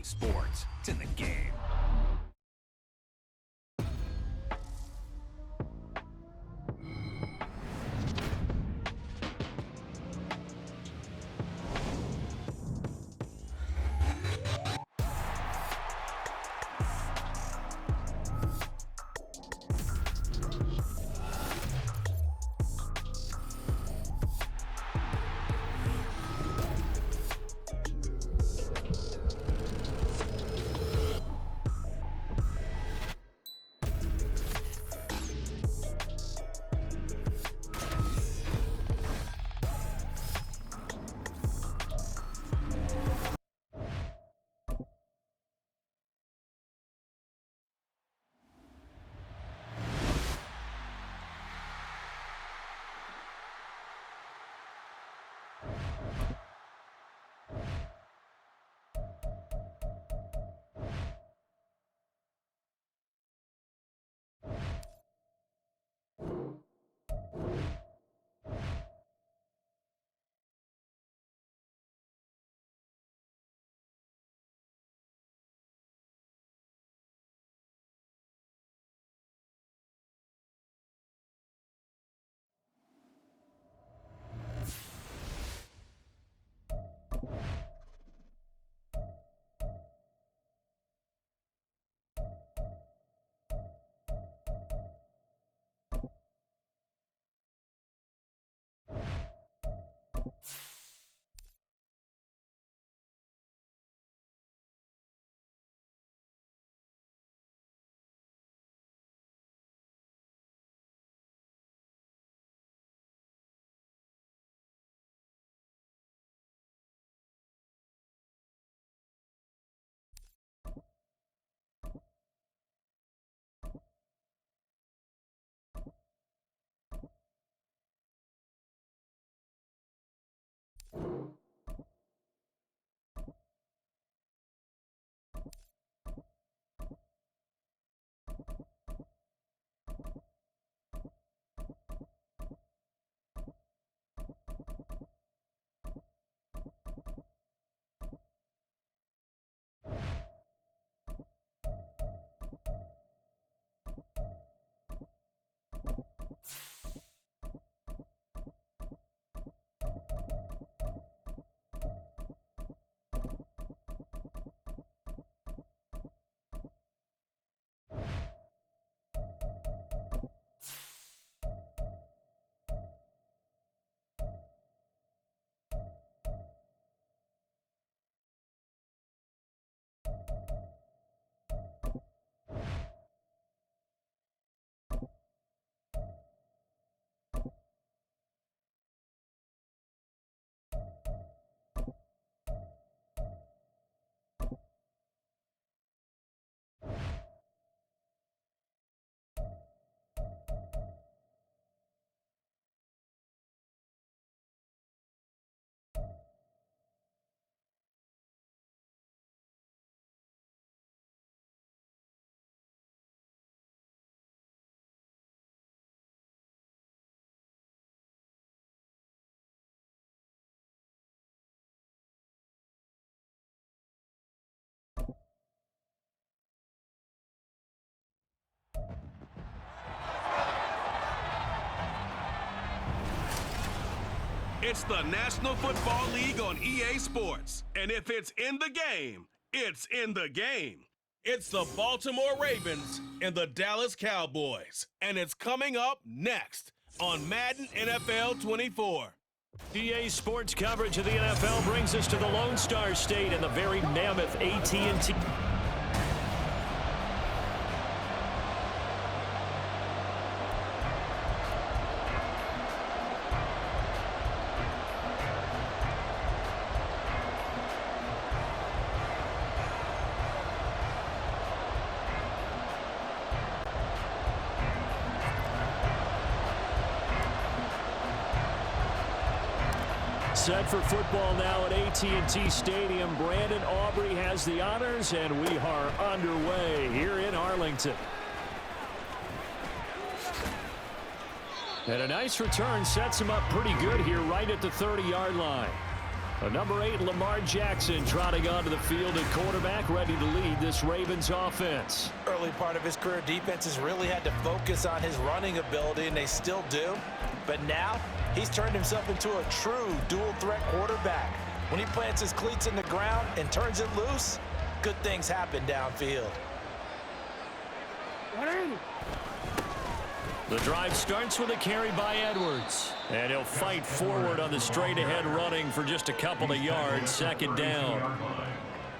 EA Sports. It's in the game. It's the National Football League on EA Sports. And if it's in the game, it's in the game. It's the Baltimore Ravens and the Dallas Cowboys. And it's coming up next on Madden NFL 24. EA Sports coverage of the NFL brings us to the Lone Star State and the very mammoth AT&T. Set for football now at AT&T Stadium. Brandon Aubrey has the honors, and we are underway here in Arlington. And a nice return sets him up pretty good here right at the 30-yard line. Number 8, Lamar Jackson, trotting onto the field at quarterback, ready to lead this Ravens offense. Early part of his career, defenses really had to focus on his running ability, and they still do. But now, he's turned himself into a true dual-threat quarterback. When he plants his cleats in the ground and turns it loose, good things happen downfield. The drive starts with a carry by Edwards. And he'll fight forward on the straight-ahead running for just a couple of yards, second down.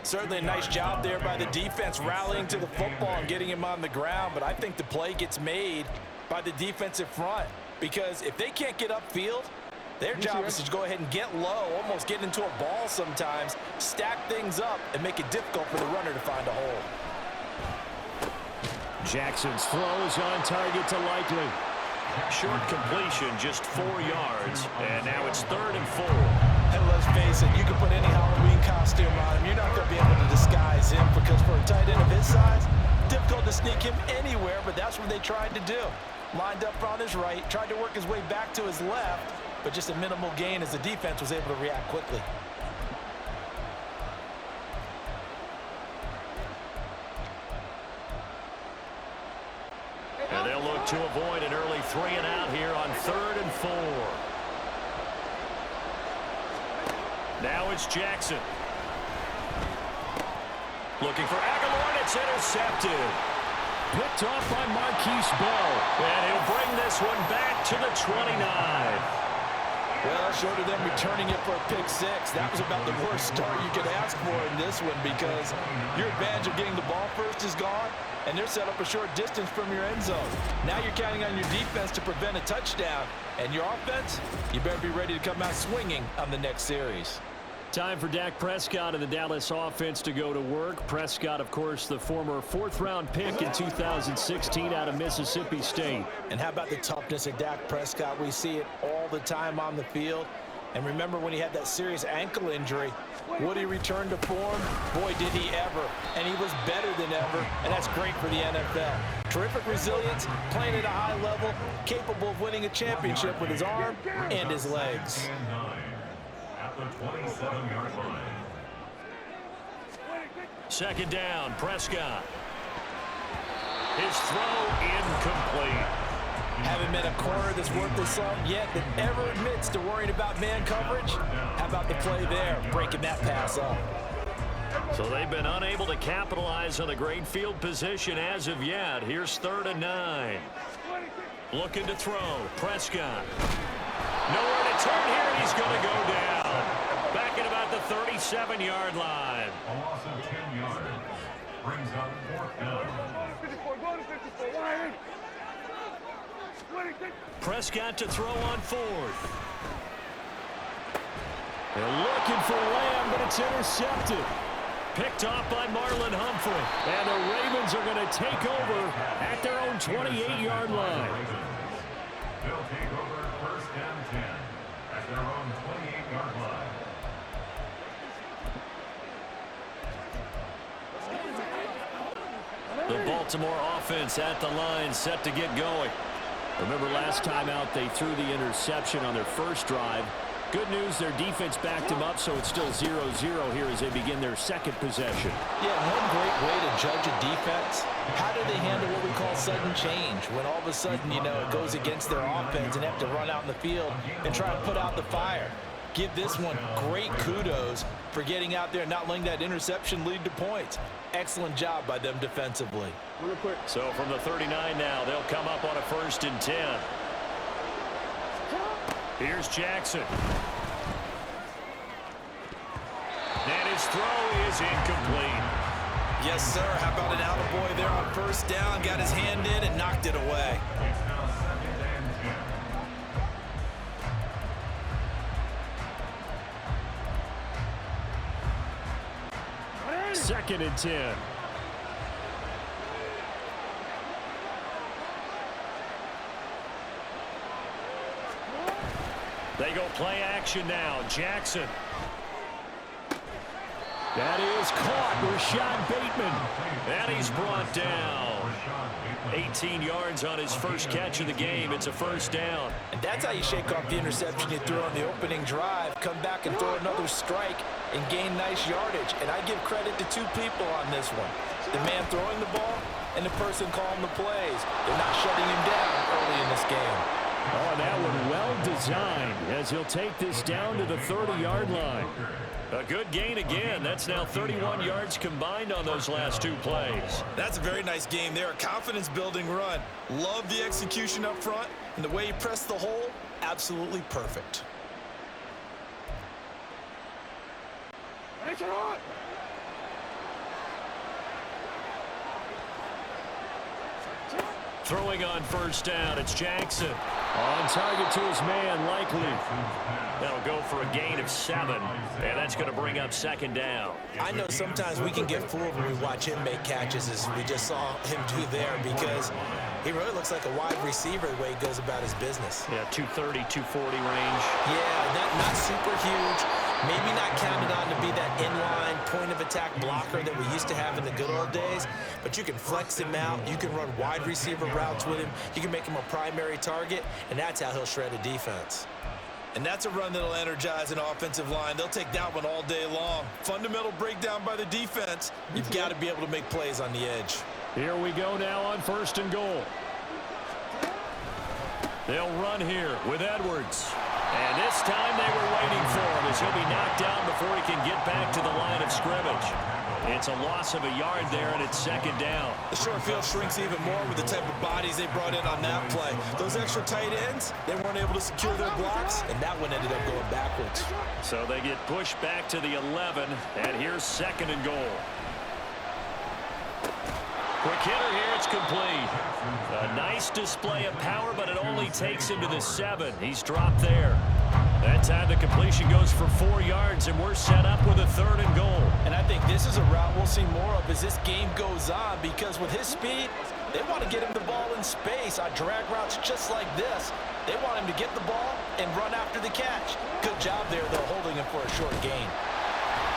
Certainly a nice job there by the defense rallying to the football and getting him on the ground. But I think the play gets made by the defensive front. Because if they can't get upfield, their job is to go ahead and get low, almost get into a ball sometimes, stack things up, and make it difficult for the runner to find a hole. Jackson's throw is on target to Likely. Short completion, just 4 yards, and now it's 3rd and 4. And let's face it, you can put any Halloween costume on him. You're not going to be able to disguise him because for a tight end of his size, difficult to sneak him anywhere, but that's what they tried to do. Lined up on his right, tried to work his way back to his left, but just a minimal gain as the defense was able to react quickly. And they'll look to avoid an early 3-and-out here on 3rd and 4. Now it's Jackson. Looking for Aguilar, and it's intercepted. Picked off by Marquise Bell. And he'll bring this one back to the 29. Well, short of them returning it for a pick six, that was about the worst start you could ask for in this one because your advantage of getting the ball first is gone, and they're set up a short distance from your end zone. Now you're counting on your defense to prevent a touchdown, and your offense, you better be ready to come out swinging on the next series. Time for Dak Prescott and the Dallas offense to go to work. Prescott, of course, the former 4th-round pick in 2016 out of Mississippi State. And how about the toughness of Dak Prescott? We see it all the time on the field. And remember when he had that serious ankle injury, would he return to form? Boy, did he ever. And he was better than ever, and that's great for the NFL. Terrific resilience, playing at a high level, capable of winning a championship with his arm and his legs. The 27-yard line. Second down, Prescott. His throw incomplete. Haven't met a corner that's worth the salt yet that ever admits to worrying about man coverage. How about the play there, breaking that pass up? So they've been unable to capitalize on the great field position as of yet. Here's 3rd and 9. Looking to throw, Prescott. Nowhere to turn here, and he's going to go down. Back at about the 37-yard line. A loss of 10 yards brings up 4th down. Prescott to throw on 4th. They're looking for Lamb, but it's intercepted. Picked off by Marlon Humphrey. And the Ravens are going to take over at their own 28-yard line. They'll take over 1st and 10 at their own 28-yard line. The Baltimore offense at the line, set to get going. Remember last time out they threw the interception on their first drive. Good news, their defense backed them up, so it's still 0-0 here as they begin their second possession. Yeah, one great way to judge a defense, how do they handle what we call sudden change? When all of a sudden, you know, it goes against their offense and have to run out in the field and try to put out the fire. Give this one great kudos for getting out there and not letting that interception lead to points. Excellent job by them defensively. So from the 39 now, they'll come up on a 1st and 10. Here's Jackson. And his throw is incomplete. Yes, sir. How about an attaboy there on 1st down? Got his hand in and knocked it away. Second and 10. They go play action now. Jackson. That is caught. Rashad Bateman. And he's brought down. 18 yards on his first catch of the game. It's a first down. And that's how you shake off the interception you threw on the opening drive, come back and throw another strike and gain nice yardage. And I give credit to two people on this one. The man throwing the ball and the person calling the plays. They're not shutting him down early in this game. Oh, that one well designed as he'll take this down to the 30-yard line. A good gain again. That's now 31 yards combined on those last two plays. That's a very nice game there. A confidence-building run. Love the execution up front, and the way he pressed the hole, absolutely perfect. Throwing on first down, it's Jackson. On target to his man, likely. That'll go for a gain of 7, and that's going to bring up second down. I know sometimes we can get fooled when we watch him make catches, as we just saw him do there, because he really looks like a wide receiver the way he goes about his business. Yeah, 230, 240 range. Yeah, not super huge. Maybe not counted on to be that inline point-of-attack blocker that we used to have in the good old days, but you can flex him out. You can run wide receiver routes with him. You can make him a primary target, and that's how he'll shred a defense. And that's a run that'll energize an offensive line. They'll take that one all day long. Fundamental breakdown by the defense. You've got to be able to make plays on the edge. Here we go now on first and goal. They'll run here with Edwards. And this time they were waiting for him as he'll be knocked down before he can get back to the line of scrimmage. It's a loss of a yard there, and it's second down. The short field shrinks even more with the type of bodies they brought in on that play. Those extra tight ends, they weren't able to secure their blocks, and that one ended up going backwards. So they get pushed back to the 11, and here's second and goal. Quick hitter here, it's complete. A nice display of power, but it only takes him to the 7. He's dropped there. That time the completion goes for 4 yards, and we're set up with a third and goal. And I think this is a route we'll see more of as this game goes on, because with his speed, they want to get him the ball in space on drag routes just like this. They want him to get the ball and run after the catch. Good job there, though, holding him for a short gain.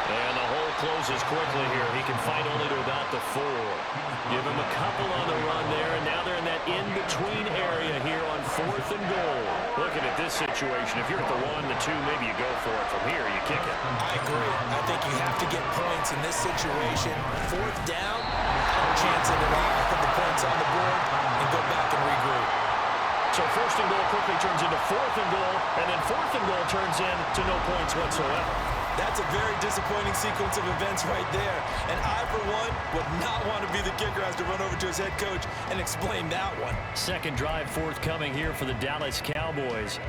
And the hole closes quickly here. He can fight only to about the 4. Give him a couple on the run there, and now they're in that in-between area here on fourth and goal. Looking at this situation, if you're at the 1, the 2, maybe you go for it. From here, you kick it. I agree. I think you have to get points in this situation. Fourth down, no chance of it all. Put the points on the board and go back and regroup. So first and goal quickly turns into fourth and goal, and then fourth and goal turns into no points whatsoever. That's a very disappointing sequence of events right there. And I, for one, would not want to be the kicker as to run over to his head coach and explain that one. Second drive forthcoming here for the Dallas Cowboys.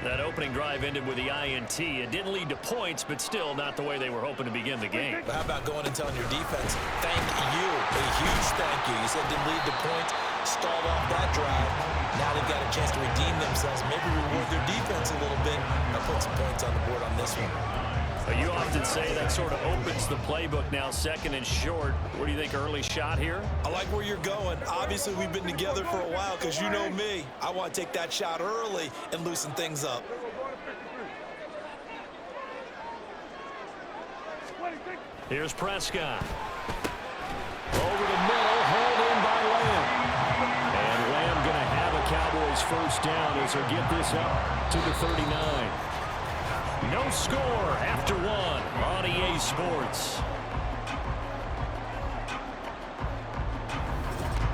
That opening drive ended with the INT. It didn't lead to points, but still not the way they were hoping to begin the game. But how about going and telling your defense, thank you, a huge thank you. You said it didn't lead to points, stalled off that drive. Now they've got a chance to redeem themselves, maybe reward their defense a little bit, and put some points on the board on this one. You often say that sort of opens the playbook now, second and short. What do you think, early shot here? I like where you're going. Obviously, we've been together for a while because you know me. I want to take that shot early and loosen things up. Here's Prescott. Over the middle, hauled in by Lamb. And Lamb going to have a Cowboys first down as he'll get this up to the 39. No score after 1 on EA Sports.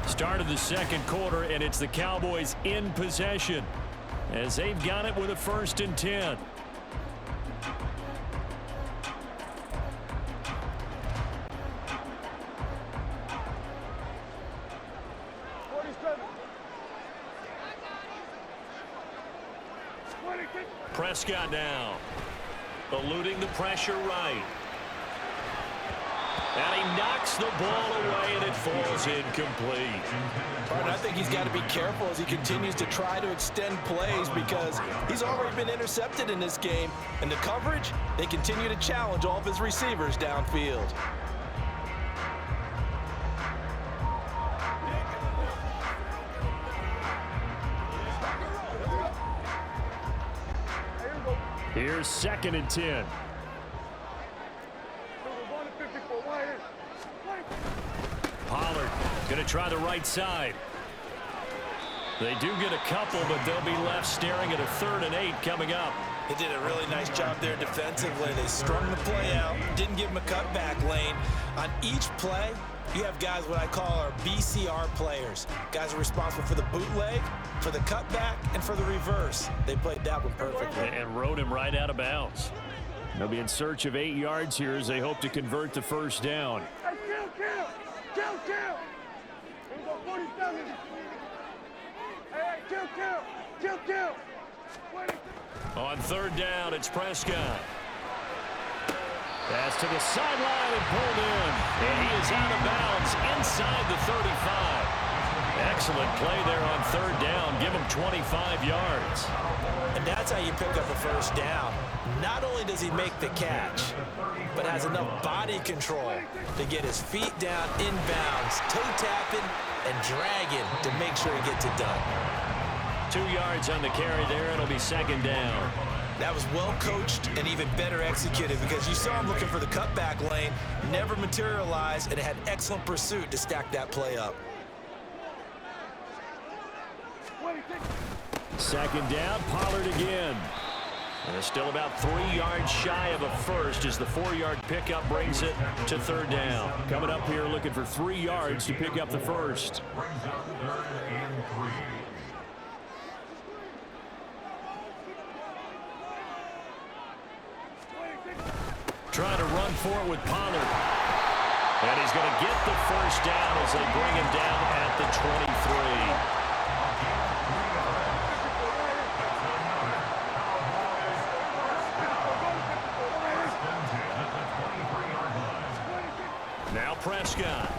Start of the second quarter, and it's the Cowboys in possession as they've got it with a 1st and 10. Prescott now, eluding the pressure right. And he knocks the ball away, and it falls incomplete. I think he's got to be careful as he continues to try to extend plays because he's already been intercepted in this game. And the coverage, they continue to challenge all of his receivers downfield. Here's 2nd and 10. Pollard going to try the right side. They do get a couple, but they'll be left staring at a 3rd and 8 coming up. They did a really nice job there defensively. They strung the play out, didn't give him a cutback lane. On each play, you have guys what I call our BCR players. Guys are responsible for the bootleg, for the cutback, and for the reverse. They played that one perfectly. And rode him right out of bounds. They'll be in search of 8 yards here as they hope to convert the first down. Hey, kill. Here we go, 47. Hey, kill. On 3rd down, it's Prescott. Pass to the sideline and pulled in. And he is out of bounds inside the 35. Excellent play there on 3rd down. Give him 25 yards. And that's how you pick up a first down. Not only does he make the catch, but has enough body control to get his feet down inbounds, toe tapping and dragging to make sure he gets it done. 2 yards on the carry there. It'll be 2nd down. That was well coached and even better executed because you saw him looking for the cutback lane, never materialized, and had excellent pursuit to stack that play up. 2nd down, Pollard again. And it's still about 3 yards shy of a first as the 4-yard pickup brings it to 3rd down. Coming up here looking for 3 yards to pick up the first. Brings up 3rd and 3. Trying to run for it with Pollard. And he's going to get the first down as they bring him down at the 23. Now Prescott.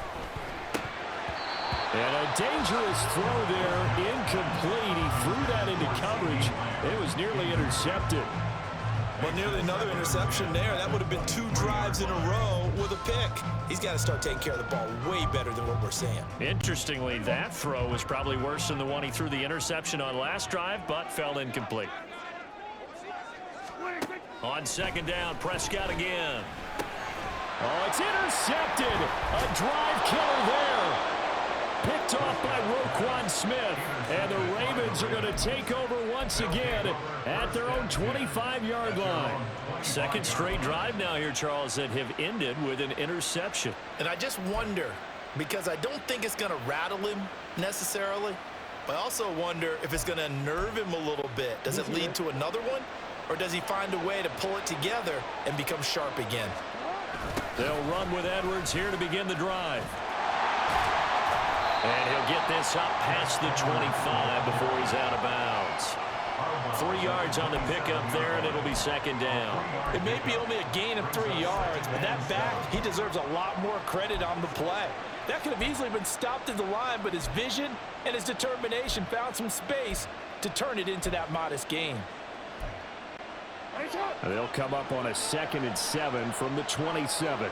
And a dangerous throw there, incomplete. He threw that into coverage. It was nearly intercepted. Well, nearly another interception there. That would have been 2 drives in a row with a pick. He's got to start taking care of the ball way better than what we're seeing. Interestingly, that throw was probably worse than the one he threw the interception on last drive, but fell incomplete. On 2nd down, Prescott again. Oh, it's intercepted. A drive killer there. Picked off by Roquan Smith. And the Ravens are going to take over once again at their own 25-yard line. 2nd straight drive now here, Charles, that have ended with an interception. And I just wonder, because I don't think it's going to rattle him necessarily, but I also wonder if it's going to unnerve him a little bit. Does it lead to another one? Or does he find a way to pull it together and become sharp again? They'll run with Edwards here to begin the drive. And he'll get this up past the 25 before he's out of bounds. 3 yards on the pickup there, and it'll be 2nd down. It may be only a gain of 3 yards, but that back, he deserves a lot more credit on the play. That could have easily been stopped at the line, but his vision and his determination found some space to turn it into that modest gain. And they'll come up on a 2nd and 7 from the 27.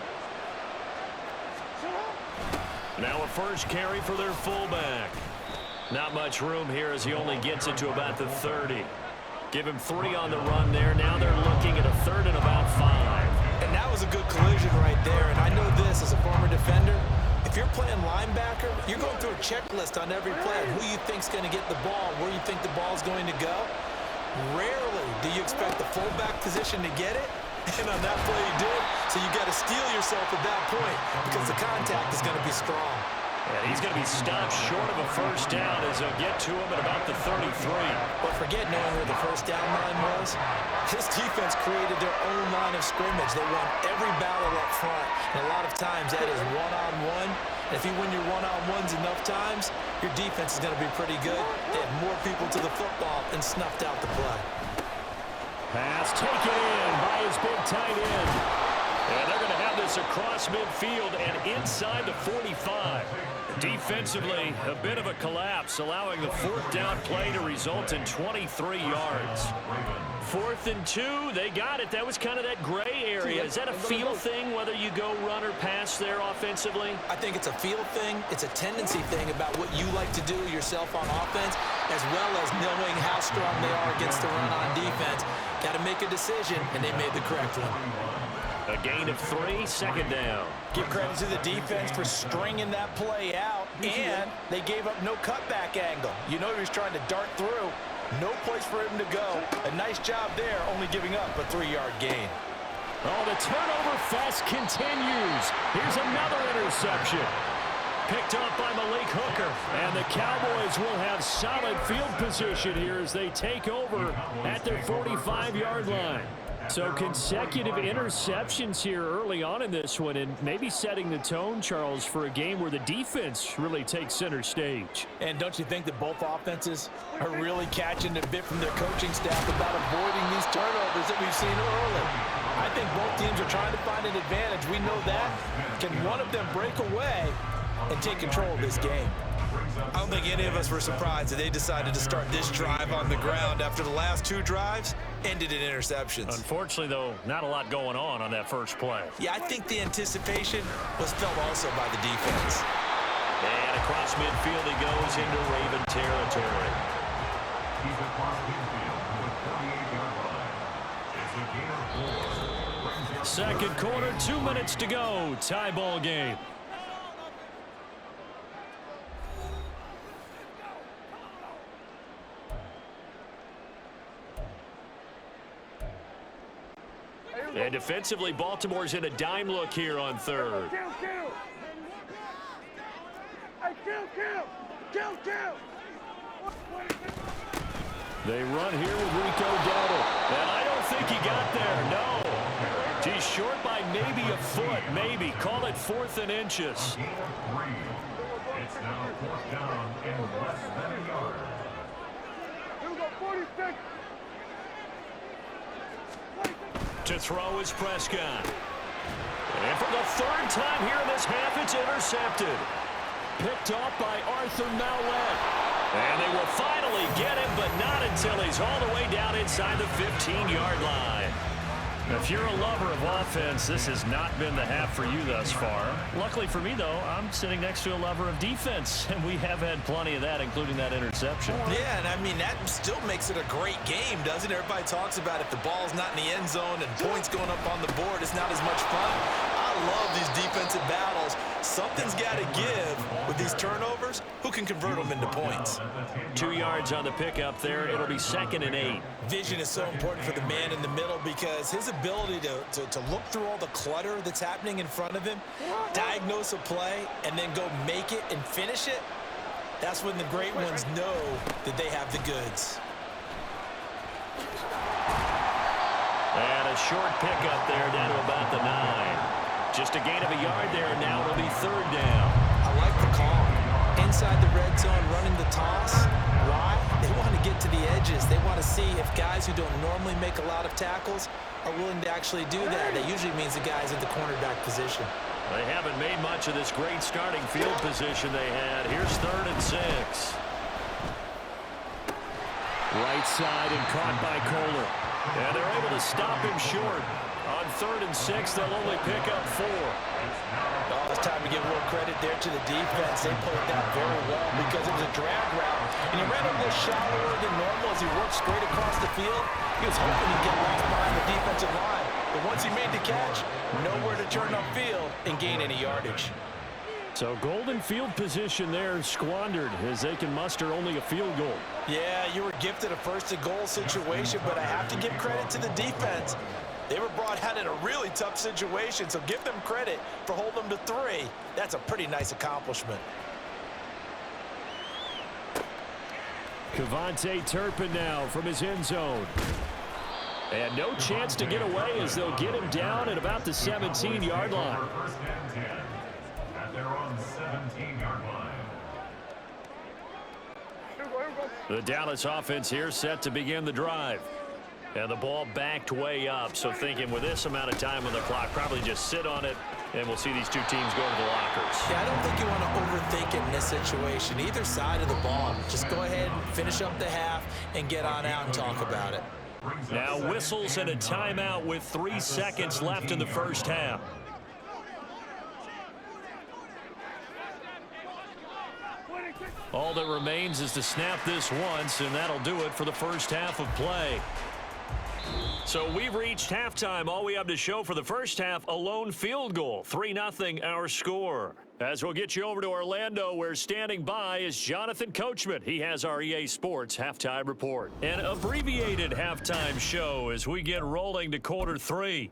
Now a first carry for their fullback. Not much room here as he only gets it to about the 30. Give him 3 on the run there. Now they're looking at a 3rd and about 5. And that was a good collision right there. And I know this as a former defender. If you're playing linebacker, you're going through a checklist on every play. Who you think's going to get the ball, where you think the ball's going to go. Rarely do you expect the fullback position to get it. And on that play he did. So you got to steel yourself at that point because the contact is going to be strong. And he's going to be stopped short of a first down as they'll get to him at about the 33. But forget knowing where the first down line was. This defense created their own line of scrimmage. They won every battle up front. And a lot of times that is one-on-one. And if you win your one-on-ones enough times, your defense is going to be pretty good. They had more people to the football and snuffed out the play. Pass taken in by his big tight end. And they're going to have this across midfield and inside the 45. Defensively, a bit of a collapse, allowing the 4th down play to result in 23 yards. 4th and 2, they got it. That was kind of that gray area. Is that a feel thing, whether you go run or pass there offensively? I think it's a feel thing. It's a tendency thing about what you like to do yourself on offense, as well as knowing how strong they are against the run on defense. Got to make a decision, and they made the correct one. A gain of 3, second down. Give credit to the defense for stringing that play out, and they gave up no cutback angle. You know he was trying to dart through. No place for him to go. A nice job there, only giving up a 3-yard gain. Oh, the turnover fest continues. Here's another interception. Picked up by Malik Hooker. And the Cowboys will have solid field position here as they take over at their 45-yard line. So consecutive interceptions here early on in this one, and maybe setting the tone, Charles, for a game where the defense really takes center stage. And don't you think that both offenses are really catching a bit from their coaching staff about avoiding these turnovers that we've seen early? I think both teams are trying to find an advantage. We know that. Can one of them break away and take control of this game? I don't think any of us were surprised that they decided to start this drive on the ground after the last 2 drives ended in interceptions. Unfortunately, though, not a lot going on that first play. Yeah, I think the anticipation was felt also by the defense. And across midfield he goes into Raven territory. He's across midfield to the 48-yard line. It's a gain of 4. Second quarter, 2 minutes to go. Tie ball game. And defensively, Baltimore's in a dime look here on third. They run here with Rico Dowdle. And I don't think he got there, no. He's short by maybe a foot, maybe. Call it 4th and inches. It's now 4th down and less than a yard. To throw is Prescott. And for the 3rd time here in this half, it's intercepted. Picked off by Arthur Maulet. And they will finally get him, but not until he's all the way down inside the 15-yard line. If you're a lover of offense, this has not been the half for you thus far. Luckily for me, though, I'm sitting next to a lover of defense, and we have had plenty of that, including that interception. Yeah, and I mean, that still makes it a great game, doesn't it? Everybody talks about if the ball's not in the end zone and points going up on the board, it's not as much fun. I love these defensive battles. Something's got to give with these turnovers. Who can convert them into points? 2 yards on the pickup there. It'll be 2nd and 8. Vision is so important for the man in the middle because his ability to look through all the clutter that's happening in front of him, diagnose a play, and then go make it and finish it, that's when the great ones know that they have the goods. And a short pickup there down to about the 9. Just a gain of a yard there, and now it'll be 3rd down. I like the call. Inside the red zone, running the toss. Why? They want to get to the edges. They want to see if guys who don't normally make a lot of tackles are willing to actually do that. That usually means the guys at the cornerback position. They haven't made much of this great starting field position they had. Here's 3rd and 6. Right side and caught by Kohler. And they're able to stop him short. On 3rd and 6, they'll only pick up 4. Oh, it's time to give a little credit there to the defense. They played that very well because it was a drag route. And he ran a little shallower than normal as he worked straight across the field. He was hoping he'd get lost behind the defensive line. But once he made the catch, nowhere to turn upfield and gain any yardage. So golden field position there squandered as they can muster only a field goal. Yeah, you were gifted a first-and-goal situation, but I have to give credit to the defense. They were brought out in a really tough situation, so give them credit for holding them to 3. That's a pretty nice accomplishment. Kevontae Turpin now from his end zone. And no chance to get away as they'll get him down at about the 17-yard line. 1st and 10 at their own 17-yard line. The Dallas offense here set to begin the drive. And the ball backed way up, so thinking with this amount of time on the clock, probably just sit on it, and we'll see these two teams go to the lockers. Yeah, I don't think you want to overthink it in this situation. Either side of the ball. Just go ahead and finish up the half and get on out and talk about it. Now whistles and a timeout with 3 seconds left in the first half. All that remains is to snap this once, and that'll do it for the first half of play. So we've reached halftime. All we have to show for the first half, a lone field goal. 3-0 our score. As we'll get you over to Orlando, where standing by is Jonathan Coachman. He has our EA Sports halftime report. An abbreviated halftime show as we get rolling to quarter 3.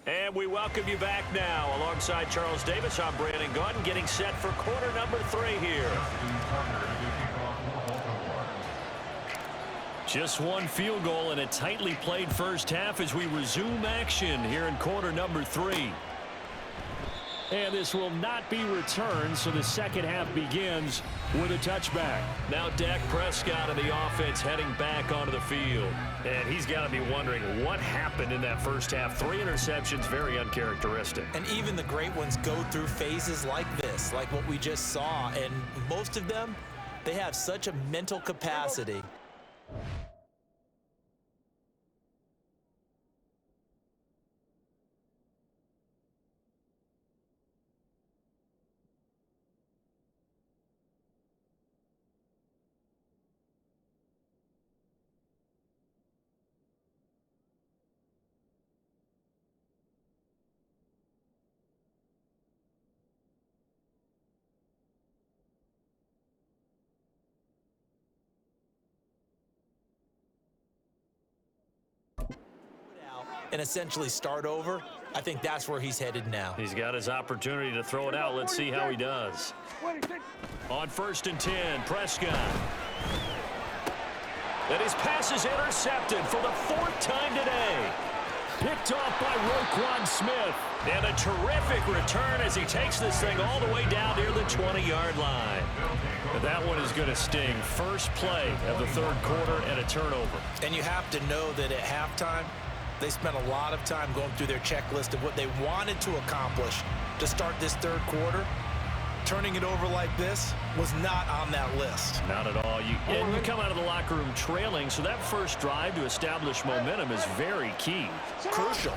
And we welcome you back now. Alongside Charles Davis, I'm Brandon Gunn, getting set for quarter number 3 here. Just one field goal in a tightly played first half as we resume action here in quarter number 3. And this will not be returned, so the second half begins with a touchback. Now Dak Prescott and the offense heading back onto the field. And he's got to be wondering what happened in that first half. 3 interceptions, very uncharacteristic. And even the great ones go through phases like this, like what we just saw. And most of them, they have such a mental capacity. And essentially start over, I think that's where he's headed now. He's got his opportunity to throw it out. Let's see how he does. On 1st and 10, Prescott. And his pass is intercepted for the 4th time today. Picked off by Roquan Smith. And a terrific return as he takes this thing all the way down near the 20-yard line. But that one is going to sting. First play of the 3rd quarter and a turnover. And you have to know that at halftime, they spent a lot of time going through their checklist of what they wanted to accomplish to start this 3rd quarter. Turning it over like this was not on that list. Not at all. You come out of the locker room trailing, so that first drive to establish momentum is very key. Crucial.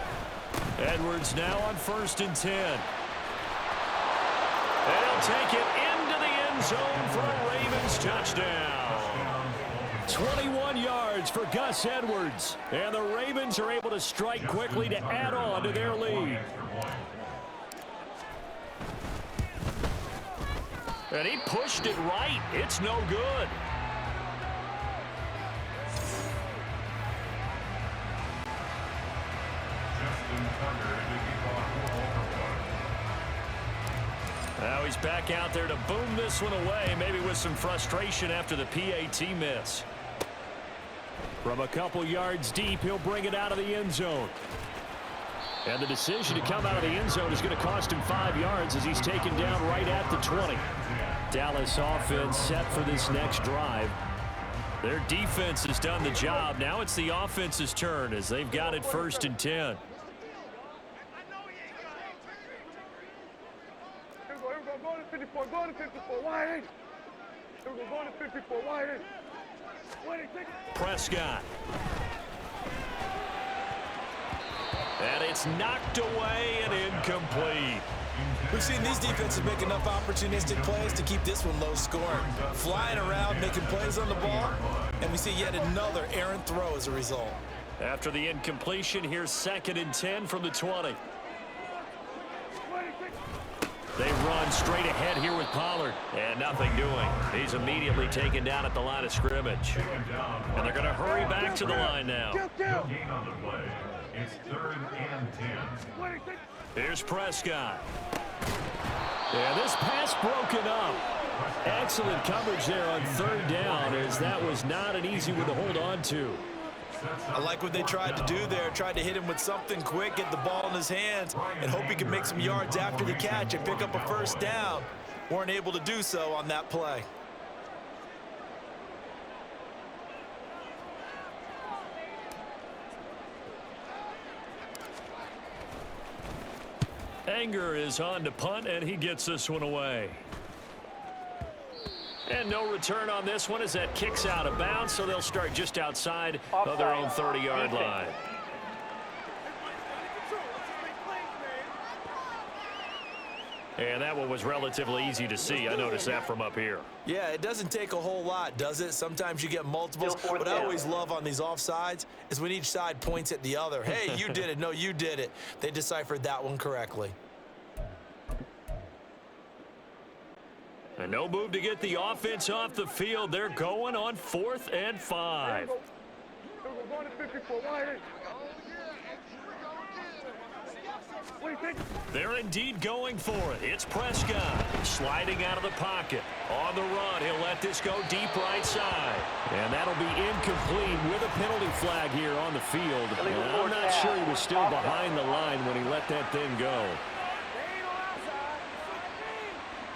Edwards now on 1st and 10. And he'll take it into the end zone for a Ravens touchdown. 21 yards for Gus Edwards. And the Ravens are able to strike quickly to add on to their lead. And he pushed it right. It's no good. Now he's back out there to boom this one away, maybe with some frustration after the PAT miss. From a couple yards deep, he'll bring it out of the end zone. And the decision to come out of the end zone is going to cost him 5 yards as he's taken down right at the 20. Dallas offense set for this next drive. Their defense has done the job. Now it's the offense's turn as they've got it 1st and 10. Go to 54, go to 54, wide in. Here we go, go to 54, wide in. Prescott. And it's knocked away and incomplete. We've seen these defenses make enough opportunistic plays to keep this one low scoring. Flying around, making plays on the ball, and we see yet another errant throw as a result. After the incompletion, here's 2nd and 10 from the 20. They run straight ahead here with Pollard. And nothing doing. He's immediately taken down at the line of scrimmage. And they're going to hurry back to the line now. It's 3rd and 10. Here's Prescott. Yeah, this pass broken up. Excellent coverage there on 3rd down, as that was not an easy one to hold on to. I like what they tried to do there. Tried to hit him with something quick, get the ball in his hands, and hope he can make some yards after the catch and pick up a 1st down. Weren't able to do so on that play. Anger is on to punt, and he gets this one away. And no return on this one as that kicks out of bounds, so they'll start just outside of their own 30-yard line. And that one was relatively easy to see. I noticed that from up here. Yeah, it doesn't take a whole lot, does it? Sometimes you get multiples. What I always love on these offsides is when each side points at the other. Hey, you did it. No, you did it. They deciphered that one correctly. And no move to get the offense off the field. They're going on 4th and 5. Going to 54. Why ain't? What do you think? They're indeed going for it. It's Prescott sliding out of the pocket. On the run, he'll let this go deep right side. And that'll be incomplete with a penalty flag here on the field. And I'm not sure he was still behind the line when he let that thing go.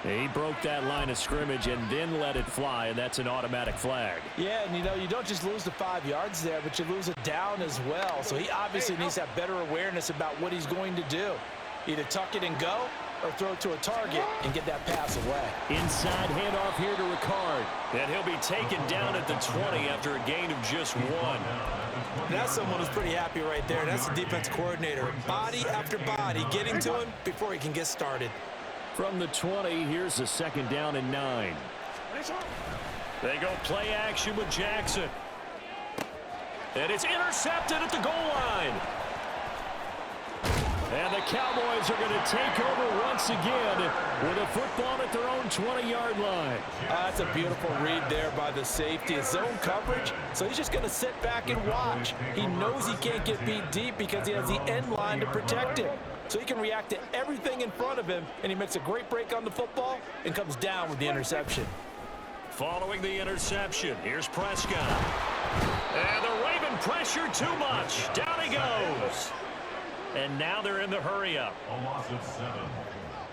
He broke that line of scrimmage and then let it fly, and that's an automatic flag. Yeah, and you don't just lose the 5 yards there, but you lose it down as well. So he obviously needs to have better awareness about what he's going to do. Either tuck it and go or throw it to a target and get that pass away. Inside handoff here to Ricard. And he'll be taken down at the 20 after a gain of just 1. And that's someone who's pretty happy right there. That's the defense coordinator. Body after body getting to him before he can get started. From the 20, here's a 2nd down and 9. They go play action with Jackson. And it's intercepted at the goal line. And the Cowboys are going to take over once again with a football at their own 20-yard line. That's a beautiful read there by the safety. It's zone coverage, so he's just going to sit back and watch. He knows he can't get beat deep because he has the end line to protect him. So he can react to everything in front of him, and he makes a great break on the football and comes down with the interception. Following the interception, here's Prescott. And the Raven pressure too much. Down he goes. And now they're in the hurry-up. A loss of 7.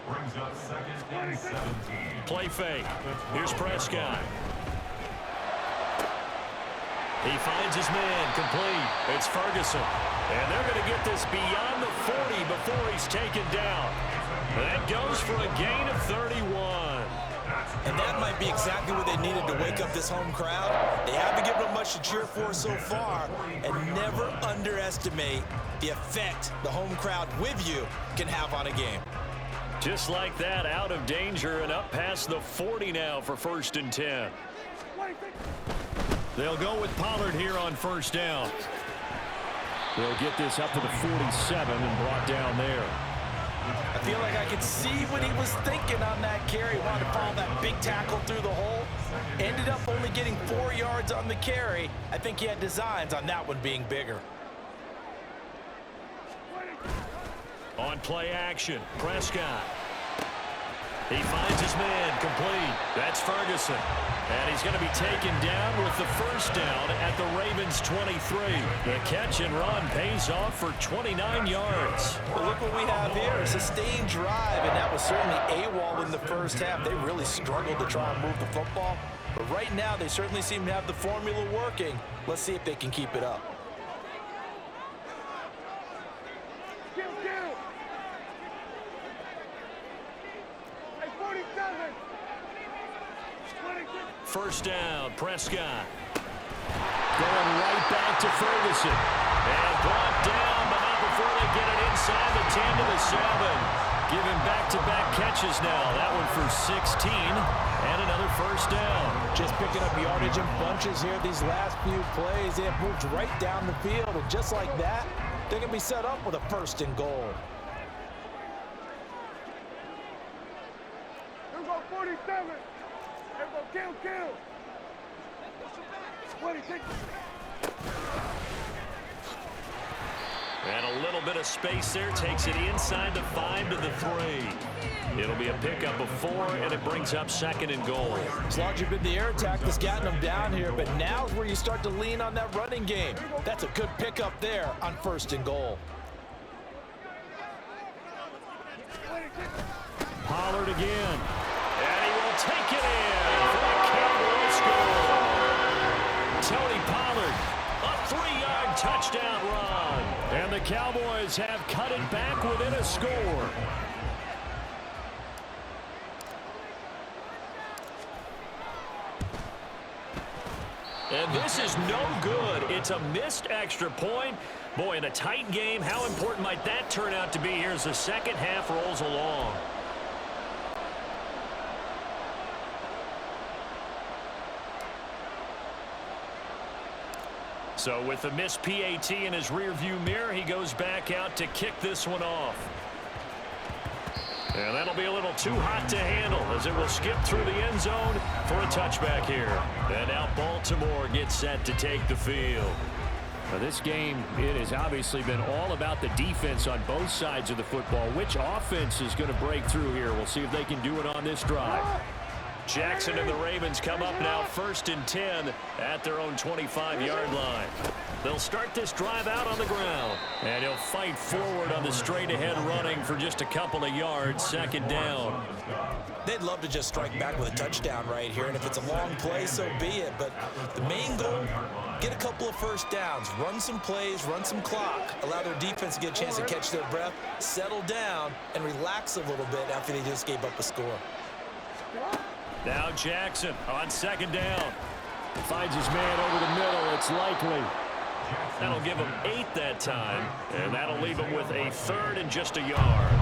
Brings up 2nd and 17. Play fake. Here's Prescott. He finds his man complete. It's Ferguson. And they're going to get this beyond the 40 before he's taken down. That goes for a gain of 31. And that might be exactly what they needed to wake up this home crowd. They haven't given them much to cheer for so far. And never underestimate the effect the home crowd with you can have on a game. Just like that, out of danger and up past the 40 now for 1st and 10. They'll go with Pollard here on 1st down. They'll get this up to the 47 and brought down there. I feel like I could see what he was thinking on that carry. He wanted to follow that big tackle through the hole. Ended up only getting 4 yards on the carry. I think he had designs on that one being bigger. On play action, Prescott. He finds his man complete. That's Ferguson. And he's going to be taken down with the 1st down at the Ravens' 23. The catch and run pays off for 29 yards. Well, look what we have here. A sustained drive, and that was certainly AWOL in the first half. They really struggled to try and move the football. But right now, they certainly seem to have the formula working. Let's see if they can keep it up. First down, Prescott. Going right back to Ferguson. And brought down, but not before they get it inside the 10 to the 7. Giving back-to-back catches now. That one for 16 and another 1st down. Just picking up yardage in bunches here these last few plays. They have moved right down the field, and just like that, they're going to be set up with a 1st and goal. Here we go, 47. Kill. What do you think? And a little bit of space there takes it inside the 5 to the 3. It'll be a pickup of 4, and it brings up 2nd and goal. As long as you've been the air attack that's gotten them down here, but now's where you start to lean on that running game. That's a good pickup there on 1st and goal. Pollard again. And he will take it in for a Cowboys score. Tony Pollard, a 3-yard touchdown run. And the Cowboys have cut it back within a score. And this is no good. It's a missed extra point. Boy, in a tight game, how important might that turn out to be here as the second half rolls along? So with the missed PAT in his rearview mirror, he goes back out to kick this one off. And that'll be a little too hot to handle as it will skip through the end zone for a touchback here. And now Baltimore gets set to take the field. Now this game, it has obviously been all about the defense on both sides of the football. Which offense is going to break through here? We'll see if they can do it on this drive. Jackson and the Ravens come up now 1st and 10 at their own 25-yard line. They'll start this drive out on the ground. And he'll fight forward on the straight-ahead running for just a couple of yards, 2nd down. They'd love to just strike back with a touchdown right here, and if it's a long play, so be it. But the main goal, get a couple of first downs, run some plays, run some clock, allow their defense to get a chance to catch their breath, settle down, and relax a little bit after they just gave up a score. Now Jackson on 2nd down. Finds his man over the middle. It's likely. That'll give him 8 that time, and that'll leave him with a 3rd and just a yard.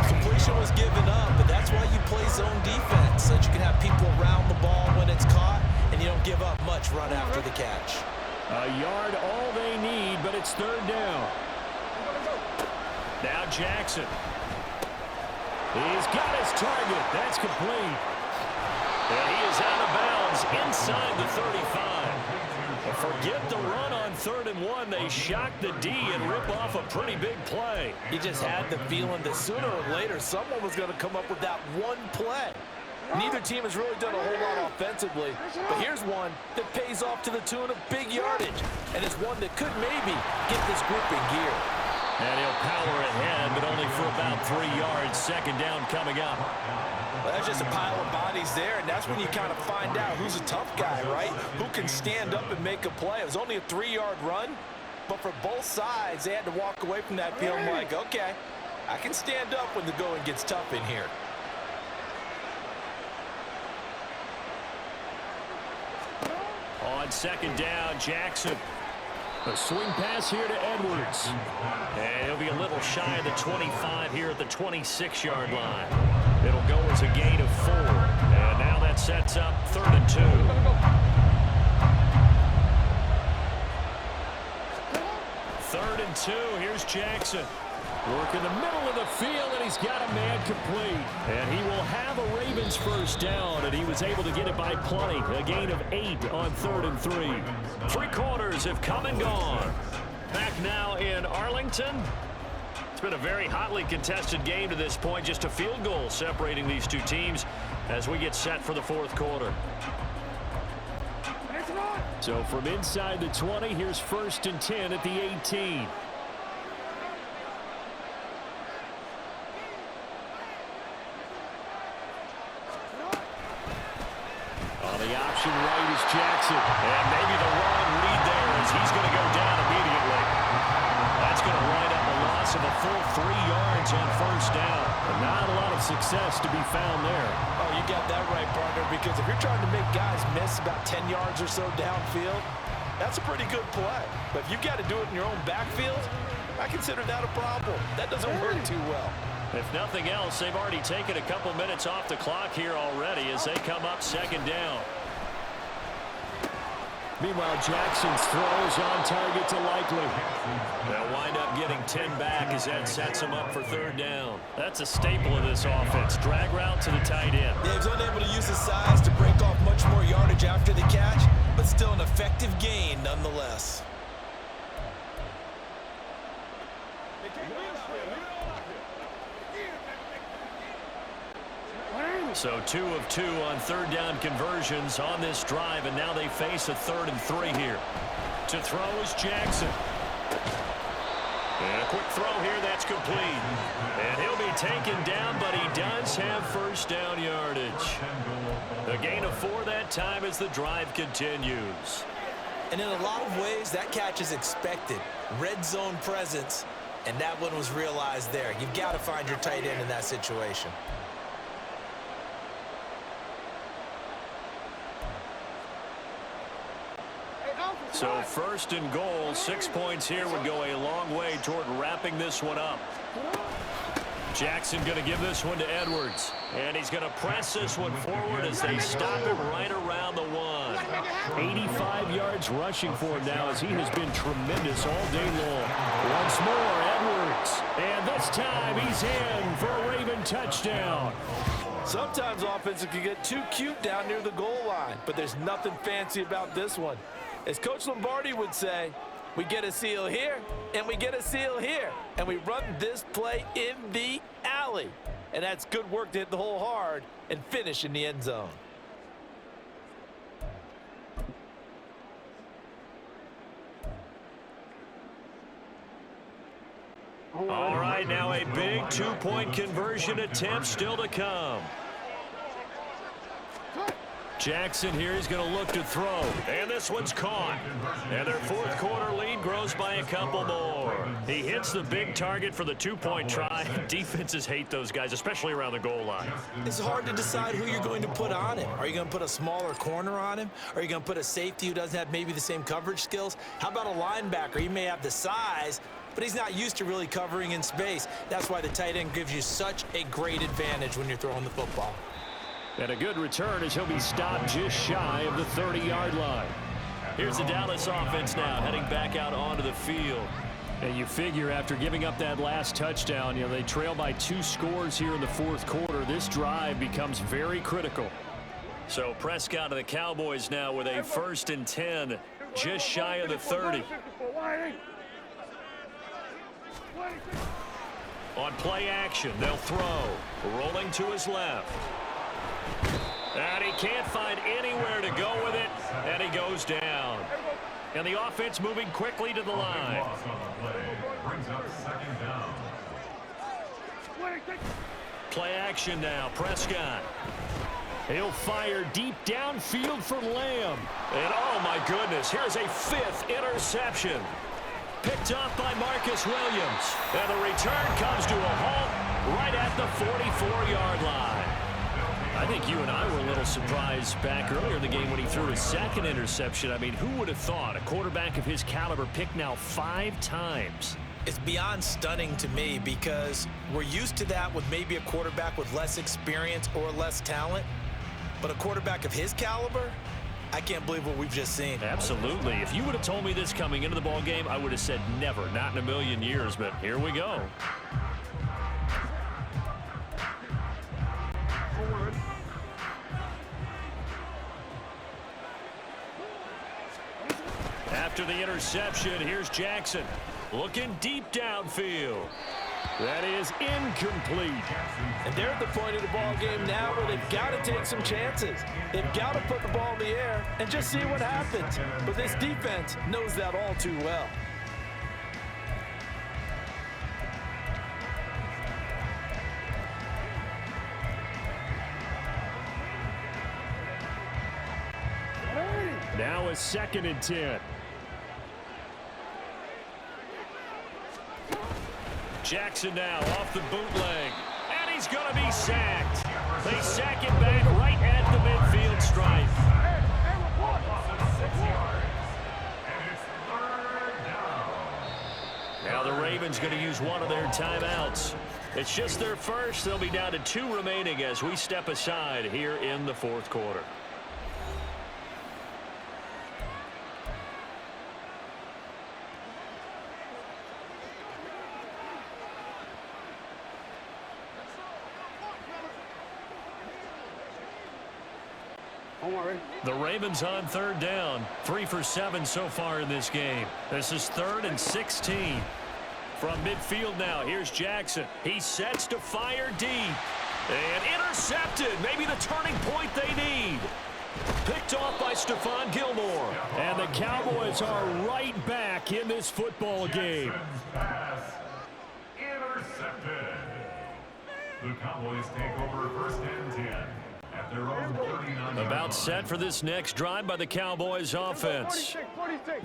Completion was given up, but that's why you play zone defense, so that you can have people around the ball when it's caught, and you don't give up much run after the catch. A yard all they need, but it's 3rd down. Now Jackson. He's got his target. That's complete. And he is out of bounds inside the 35. Forget the run on 3rd and 1. They shock the D and rip off a pretty big play. He just had the feeling that sooner or later someone was going to come up with that one play. Neither team has really done a whole lot offensively, but here's one that pays off to the tune of big yardage, and it's one that could maybe get this group in gear. And he'll power ahead, but only for about 3 yards. 2nd down coming up. Well, that's just a pile of bodies there, and that's when you kind of find out who's a tough guy, right? Who can stand up and make a play. It was only a 3-yard run, but for both sides, they had to walk away from that feeling like, okay, I can stand up when the going gets tough in here. On 2nd down, Jackson. A swing pass here to Edwards. And he'll be a little shy of the 25 here at the 26-yard line. It'll go as a gain of 4. And now that sets up 3rd and 2. 3rd and 2. Here's Jackson. Work in the middle of the field, and he's got a man complete. And he will have a Ravens 1st down, and he was able to get it by plenty. A gain of 8 on 3rd and 3. 3 quarters have come and gone. Back now in Arlington. It's been a very hotly contested game to this point. Just a field goal separating these two teams as we get set for the 4th quarter. So from inside the 20, here's 1st and 10 at the 18. On the option right is Jackson. And maybe the wrong read there as he's going to go down immediately. That's going to wind up a loss of a full 3 yards on 1st down. But not a lot of success to be found there. Oh, you got that right, partner, because if you're trying to make guys miss about 10 yards or so downfield, that's a pretty good play. But if you've got to do it in your own backfield, I consider that a problem. That doesn't work too well. If nothing else, they've already taken a couple minutes off the clock here already as they come up 2nd down. Meanwhile, Jackson's throw is on target to Likely. They'll wind up getting 10 back as that sets them up for 3rd down. That's a staple of this offense. Drag route to the tight end. Yeah, he was unable to use his size to break off much more yardage after the catch, but still an effective gain nonetheless. So 2 of 2 on 3rd down conversions on this drive, and now they face a 3rd and 3 here. To throw is Jackson. And a quick throw here, that's complete. And he'll be taken down, but he does have 1st down yardage. A gain of 4 that time as the drive continues. And in a lot of ways, that catch is expected. Red zone presence, and that one was realized there. You've got to find your tight end in that situation. So 1st and goal, 6 points here would go a long way toward wrapping this one up. Jackson going to give this one to Edwards. And he's going to press this one forward as they stop him right around the 1. 85 yards rushing for him now as he has been tremendous all day long. Once more, Edwards. And this time he's in for a Raven touchdown. Sometimes offenses can get too cute down near the goal line, but there's nothing fancy about this one. As Coach Lombardi would say, we get a seal here, and we get a seal here, and we run this play in the alley. And that's good work to hit the hole hard and finish in the end zone. All right, now a big two-point conversion attempt still to come. Jackson here is going to look to throw, and this one's caught. And their fourth quarter lead grows by a couple more. He hits the big target for the two-point try. Defenses hate those guys, especially around the goal line. It's hard to decide who you're going to put on him. Are you going to put a smaller corner on him? Are you going to put a safety who doesn't have maybe the same coverage skills? How about a linebacker? He may have the size, but he's not used to really covering in space. That's why the tight end gives you such a great advantage when you're throwing the football. And a good return as he'll be stopped just shy of the 30-yard line. Here's the Dallas offense now heading back out onto the field. And you figure after giving up that last touchdown, they trail by 2 scores here in the fourth quarter. This drive becomes very critical. So Prescott and the Cowboys now with a 1st and 10, just shy of the 30. On play action, they'll throw. Rolling to his left. And he can't find anywhere to go with it, and he goes down. And the offense moving quickly to the line. Play action now, Prescott. He'll fire deep downfield for Lamb. And oh my goodness, here's a 5th interception. Picked off by Marcus Williams. And the return comes to a halt right at the 44-yard line. I think you and I were a little surprised back earlier in the game when he threw his 2nd interception. I mean, who would have thought a quarterback of his caliber picked now 5 times? It's beyond stunning to me because we're used to that with maybe a quarterback with less experience or less talent. But a quarterback of his caliber, I can't believe what we've just seen. Absolutely. If you would have told me this coming into the ball game, I would have said never, not in a million years. But here we go. After the interception, here's Jackson looking deep downfield. That is incomplete. And they're at the point of the ball game now where they've got to take some chances. They've got to put the ball in the air and just see what happens. But this defense knows that all too well. Now a 2nd and 10. Jackson now off the bootleg. And he's going to be sacked. They sack him back right at the midfield stripe. Now the Ravens going to use one of their timeouts. It's just their first. They'll be down to 2 remaining as we step aside here in the fourth quarter. The Ravens on 3rd down. 3 for 7 so far in this game. This is 3rd and 16. From midfield now, here's Jackson. He sets to fire deep. And intercepted. Maybe the turning point they need. Picked off by Stephon Gilmore. And the Cowboys are right back in this football game. Intercepted. The Cowboys take over 1st and 10. Their own 39. About set for this next drive by the Cowboys offense.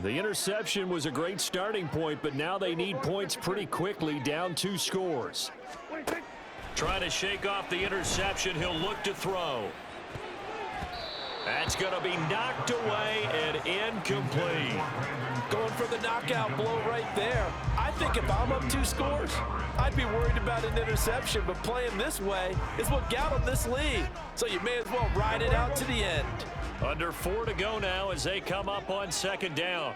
The interception was a great starting point, but now they need points pretty quickly, down 2 scores. Trying to shake off the interception. He'll look to throw. That's going to be knocked away and incomplete. Going for the knockout blow right there. I think if I'm up 2 scores, I'd be worried about an interception, but playing this way is what got him this lead. So you may as well ride it out to the end. Under 4 to go now as they come up on 2nd down.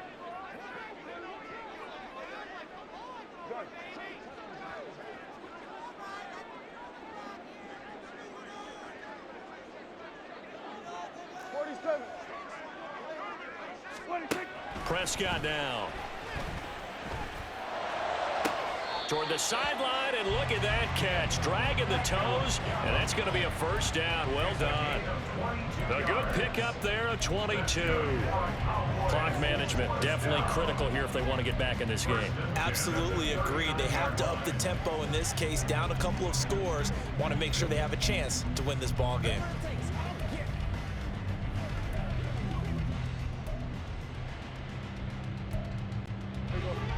Prescott now. Toward the sideline, and look at that catch. Dragging the toes, and that's going to be a 1st down. Well done. A good pickup there of 22. Clock management definitely critical here if they want to get back in this game. Absolutely agreed. They have to up the tempo in this case, down a couple of scores. Want to make sure they have a chance to win this ball game.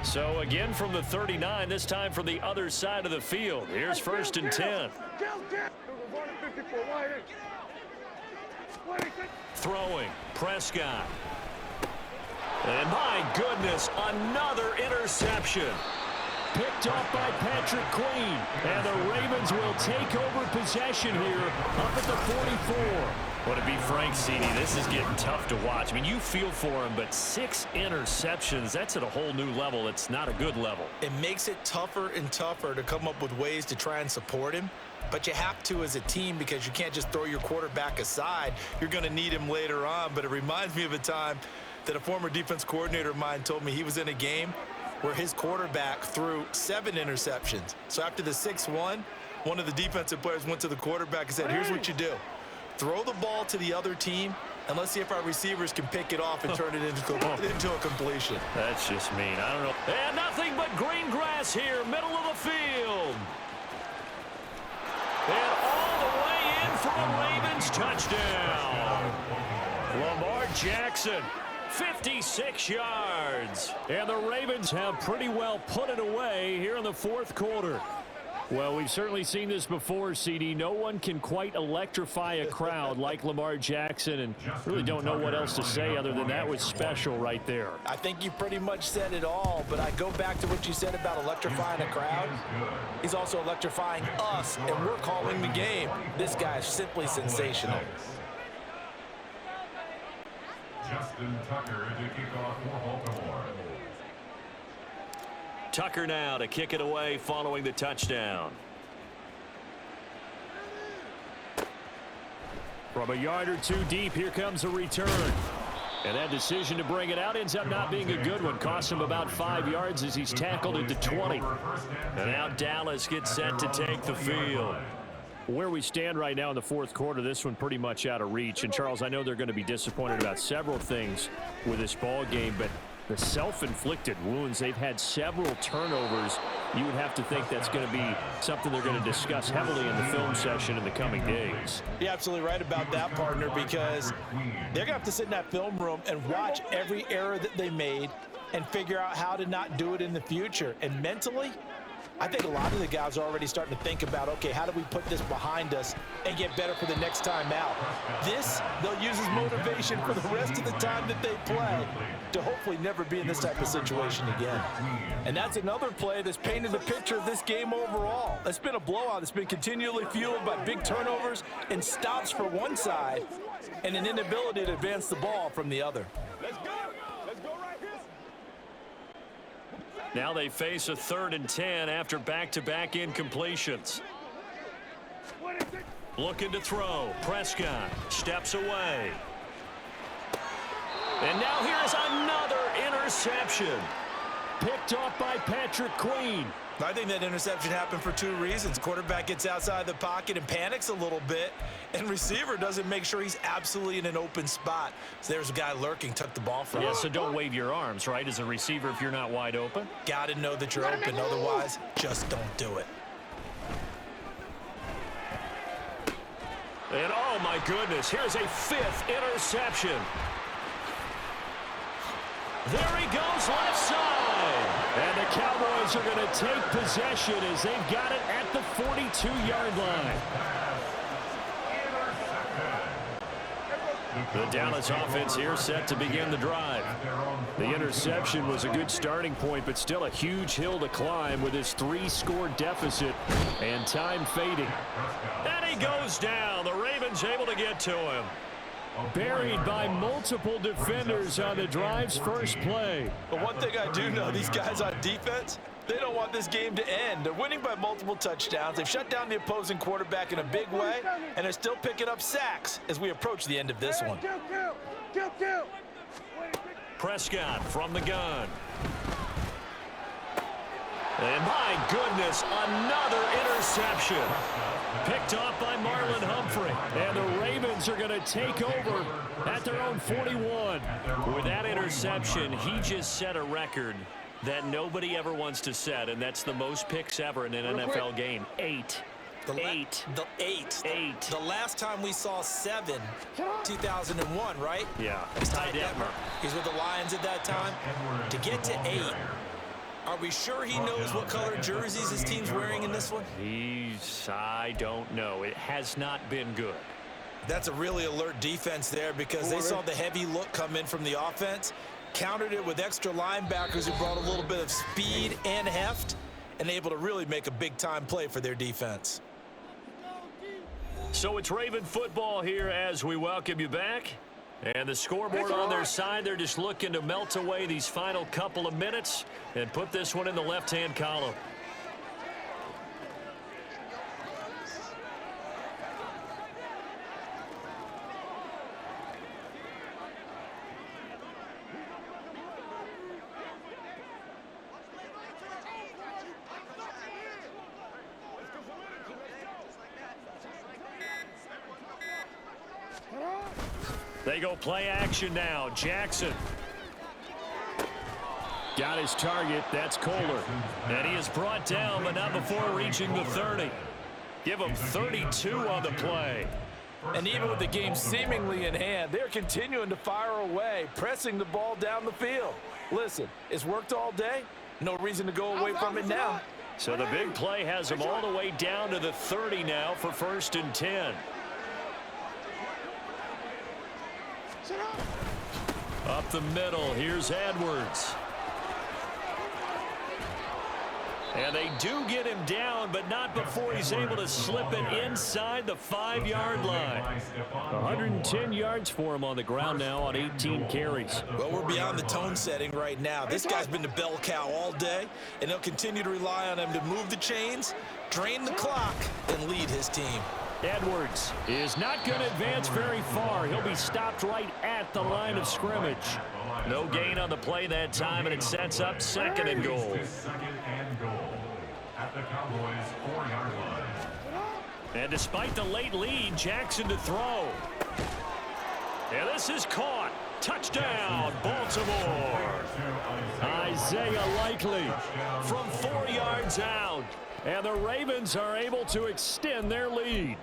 So again from the 39, this time from the other side of the field. Here's 1st and 10. Throwing, Prescott. And my goodness, another interception. Picked off by Patrick Queen. And the Ravens will take over possession here up at the 44. Well, to be frank, CD, this is getting tough to watch. I mean, you feel for him, but 6 interceptions, that's at a whole new level. It's not a good level. It makes it tougher and tougher to come up with ways to try and support him. But you have to as a team because you can't just throw your quarterback aside. You're going to need him later on. But it reminds me of a time that a former defense coordinator of mine told me he was in a game where his quarterback threw 7 interceptions. So after the 6-1, one of the defensive players went to the quarterback and said, here's what you do. Throw the ball to the other team, and let's see if our receivers can pick it off and turn it into a completion. That's just mean. I don't know. And nothing but green grass here, middle of the field. And all the way in for a Ravens touchdown. Lamar Jackson, 56 yards. And the Ravens have pretty well put it away here in the 4th quarter. Well, we've certainly seen this before, CD. No one can quite electrify a crowd like Lamar Jackson, and really don't know what else to say other than that was special right there. I think you pretty much said it all, but I go back to what you said about electrifying a crowd. He's also electrifying us, and we're calling the game. This guy's simply sensational. Justin Tucker to kick off for Baltimore. Tucker now to kick it away following the touchdown. From a yard or 2 deep, here comes a return. And that decision to bring it out ends up not being a good one. Cost him about 5 yards as he's tackled at the 20. And now Dallas gets set to take the field. Where we stand right now in the 4th quarter, this one pretty much out of reach. And, Charles, I know they're going to be disappointed about several things with this ball game, but the self-inflicted wounds, they've had several turnovers. You would have to think that's going to be something they're going to discuss heavily in the film session in the coming days. You're absolutely right about that, partner, because they're going to have to sit in that film room and watch every error that they made and figure out how to not do it in the future. And mentally, I think a lot of the guys are already starting to think about, okay, how do we put this behind us and get better for the next time out? This, they'll use as motivation for the rest of the time that they play to hopefully never be in this type of situation again. And that's another play that's painted the picture of this game overall. It's been a blowout. It's been continually fueled by big turnovers and stops for one side and an inability to advance the ball from the other. Let's go. Let's go right here. Now they face a 3rd and 10 after back-to-back incompletions. Looking to throw. Prescott steps away. And now here's another interception. Picked off by Patrick Queen. I think that interception happened for 2 reasons. Quarterback gets outside the pocket and panics a little bit, and receiver doesn't make sure he's absolutely in an open spot. So there's a guy lurking, took the ball from him. Yeah, so don't wave your arms, right, as a receiver if you're not wide open. Got to know that you're open, otherwise just don't do it. And oh my goodness, here's a 5th interception. There he goes, left side. And the Cowboys are going to take possession as they've got it at the 42-yard line. The Dallas offense here set to begin the drive. The interception was a good starting point, but still a huge hill to climb with his 3-score deficit and time fading. And he goes down. The Ravens able to get to him. Buried by multiple defenders on the drive's first play. But one thing I do know, these guys on defense, they don't want this game to end. They're winning by multiple touchdowns. They've shut down the opposing quarterback in a big way, and they're still picking up sacks as we approach the end of this one. Prescott from the gun. And my goodness, another interception. Picked off by Marlon Humphrey. And the Ravens are going to take over at their own 41. With that interception, he just set a record that nobody ever wants to set, and that's the most picks ever in an NFL game. 8. Eight. The last time we saw 7, 2001, right? Yeah. Ty Detmer. He's with the Lions at that time. To get to 8, are we sure he knows what color jerseys his team's wearing in this one? I don't know. It has not been good. That's a really alert defense there because they saw the heavy look come in from the offense, countered it with extra linebackers who brought a little bit of speed and heft, and able to really make a big-time play for their defense. So it's Raven football here as we welcome you back. And the scoreboard on their side, they're just looking to melt away these final couple of minutes and put this one in the left-hand column. They go play action now. Jackson. Got his target. That's Kohler. And he is brought down, but not before reaching the 30. Give him 32 on the play. And even with the game seemingly in hand, they're continuing to fire away, pressing the ball down the field. Listen, it's worked all day. No reason to go away from it now. So the big play has him all the way down to the 30 now for 1st and 10. Up the middle, here's Edwards. And they do get him down, but not before he's able to slip it inside the 5-yard line. 110 yards for him on the ground now on 18 carries. Well, we're beyond the tone setting right now. This guy's been the bell cow all day, and they'll continue to rely on him to move the chains, drain the clock, and lead his team. Edwards is not going to advance very far. He'll be stopped right at the line of scrimmage. No gain on the play that time, and it sets up 2nd and goal. 2nd and goal at the Cowboys' 4-yard line. And despite the late lead, Jackson to throw. And this is caught. Touchdown, Baltimore. Isaiah Likely From 4 yards out. And the Ravens are able to extend their lead.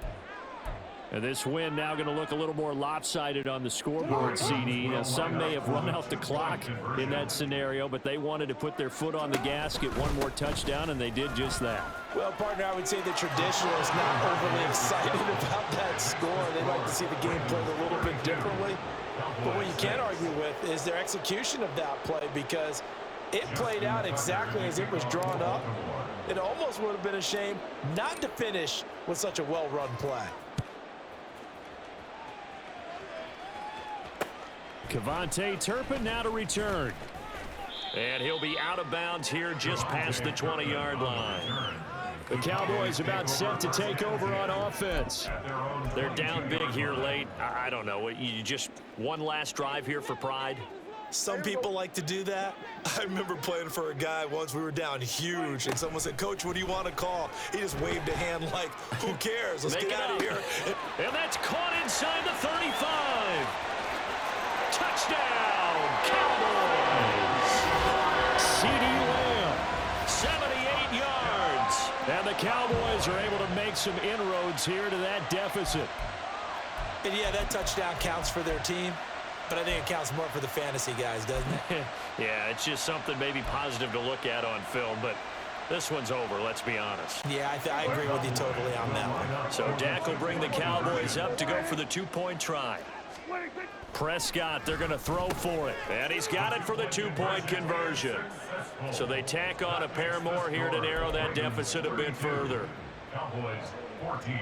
And this win now going to look a little more lopsided on the scoreboard, CD. Now, some may have run out the clock in that scenario, but they wanted to put their foot on the gas, get one more touchdown, and they did just that. Well, partner, I would say the traditionalists not overly excited about that score. They'd like to see the game played a little bit differently. But what you can't argue with is their execution of that play, because it played out exactly as it was drawn up. It almost would have been a shame not to finish with such a well-run play. Kevontae Turpin now to return. And he'll be out of bounds here just past the 20-yard line. The Cowboys about set to take over on offense. They're down big here late. I don't know. You just one last drive here for pride? Some people like to do that. I remember playing for a guy once. We were down huge, and someone said, "Coach, what do you want to call?" He just waved a hand like, who cares? Let's get out of here. And that's caught inside the 35. Touchdown, Cowboys. CeeDee Lamb. 78 yards. And the Cowboys are able to make some inroads here to that deficit. And yeah, that touchdown counts for their team, but I think it counts more for the fantasy guys, doesn't it? Yeah, it's just something maybe positive to look at on film, but this one's over, let's be honest. Yeah, I agree with you totally on that one. So Dak will bring the Cowboys up to go for the 2-point try. Prescott, they're going to throw for it. And he's got it for the two-point conversion. So they tack on a pair more here to narrow that deficit a bit further. Cowboys 14.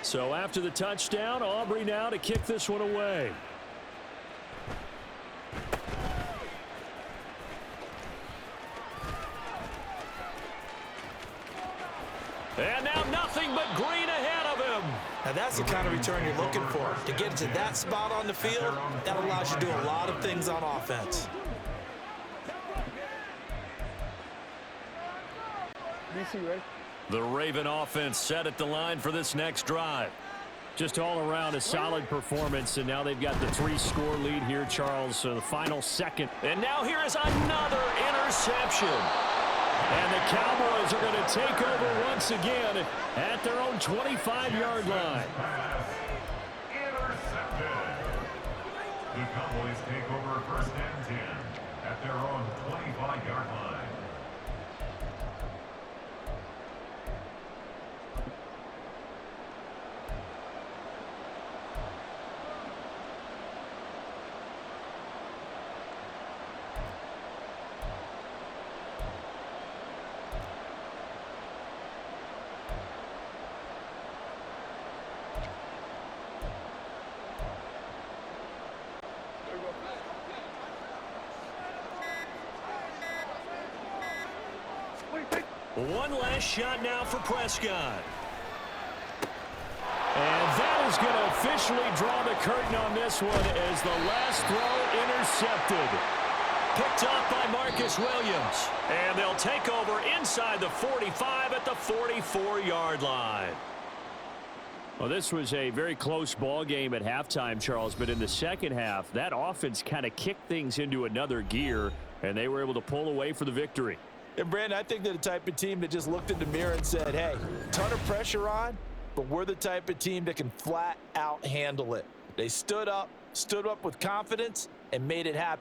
So after the touchdown, Aubrey now to kick this one away. And now nothing but green ahead of him. Now that's the kind of return you're looking for. To get to that spot on the field, that allows you to do a lot of things on offense. DC, ready? The Raven offense set at the line for this next drive. Just all around a solid performance, and now they've got the 3-score lead here, Charles. So the final second. And now here is another interception. And the Cowboys are going to take over once again at their own 25-yard line. Intercepted. The Cowboys take over first and 10 at their own 25-yard line. One last shot now for Prescott. And that is going to officially draw the curtain on this one as the last throw intercepted. Picked off by Marcus Williams. And they'll take over inside the 45 at the 44-yard line. Well, this was a very close ball game at halftime, Charles, but in the second half, that offense kind of kicked things into another gear, and they were able to pull away for the victory. And, Brandon, I think they're the type of team that just looked in the mirror and said, hey, ton of pressure on, but we're the type of team that can flat out handle it. They stood up with confidence, and made it happen.